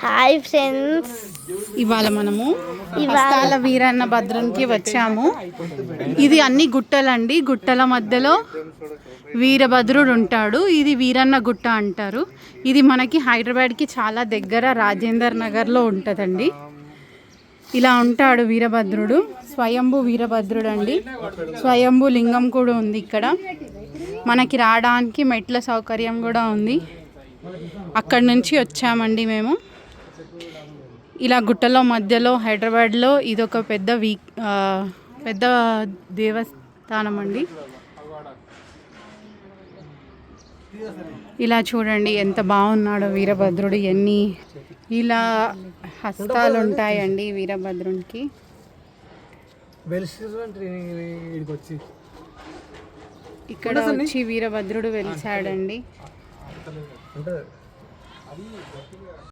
Hi friends, ఇవాళ మనము హస్తాల వీరన్న భద్రంకి వచ్చాము. ఇది అన్ని గుట్టలండి. గుట్టల మధ్యలో వీరభద్రుడు ఉంటాడు. ఇది వీరన్న గుట్ట అంటారు. ఇది మనకి హైదరాబాద్కి చాలా దగ్గర, రాజేందర్ నగర్లో ఉంటుందండి. ఇలా ఉంటాడు వీరభద్రుడు. స్వయంభూ వీరభద్రుడు అండి. స్వయంభూ లింగం కూడా ఉంది ఇక్కడ. మనకి రావడానికి మెట్ల సౌకర్యం కూడా ఉంది. అక్కడి నుంచి వచ్చామండి మేము. ఇలా గుట్టలో మధ్యలో హైదరాబాద్లో ఇదొక పెద్ద దేవస్థానం అండి. ఇలా చూడండి ఎంత బాగున్నాడో వీరభద్రుడు. ఎన్ని ఇలా హస్తాలు ఉంటాయండి వీరభద్రునికి. ఇక్కడ వచ్చి వీరభద్రుడు వెలిసాడండి.